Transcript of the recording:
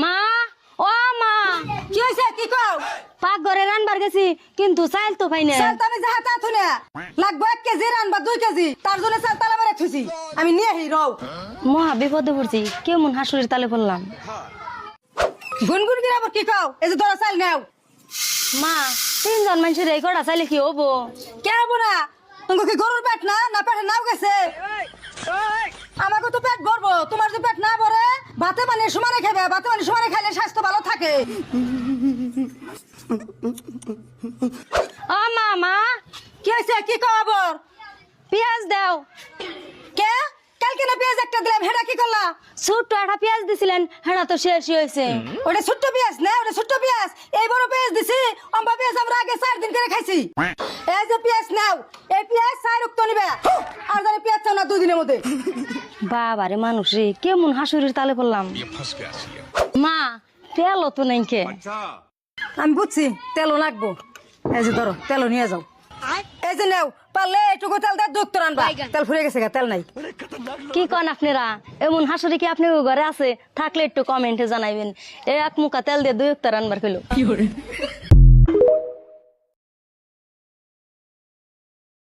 মা ও মা কি হইছে কি কও পাক ঘরে রানবার গেছি কিন্তু চাইল তো পাই না চাল তো আমি যাহা তা থুনে লাগবে 1 কেজি রানবা 2 কেজি তার জন্য চাল তালা মারে থুছি আমি নিয়ে আহি রও মহা বিপদে পড়ছি কেমন হাসুরির তালে পড়লাম। গুনগুন করে আবার কি কও এই যে ধরা চাল নাও মা 3 জন মানুষের এই কড়া চাইলে কি হবো? কে হবো না তোমাকে কি গরুর পেট না না পেটে নাও গেছে আমাকে তো পেট ভরবো তোমার যে পেট না ভরে ভাতে মানে সমানে খাবে ভাতে মানে সমানে খাইলে স্বাস্থ্য ভালো থাকে। ও মা মা কি হয়েছে কি কও আবার পেঁয়াজ দাও। কে কালকে না পেঁয়াজ একটা দিলাম হেটা কি করলা ছোট্ট একটা পেঁয়াজ দিছিলেন হেটা তো শেষ হয়েছে। ওটা ছোট্ট পেঁয়াজ না ওটা ছোট্ট পেঁয়াজ এই বড় পেঁয়াজ দিছি অম্বা পেঁয়াজ আমরা আগে 4 দিন করে খাইছি এই যে পেঁয়াজ নাও এই পেঁয়াজ 4 রক্ত নিবে আর জানি পেঁয়াজ চাও না 2 দিনের মধ্যে। বাবারে মানুষ রে কেমন হাসুরির তালে পড়লাম। মা তেল তো নাই কে আমি বুঝছি তেলও লাগবো এই যে ধরো তেলও নিয়ে যাও এই যে নাও পারলে এটুকু তেল দিয়ে ডক্টর আনবা তেল ফুরে গেছে তেল নাই। কি কন আপনারা এমন হাসুরি কি আপনার ঘরে আছে থাকলে একটু কমেন্টে জানাইবেন। এক মুখা তেল দিয়ে 2 রানবার খেলো।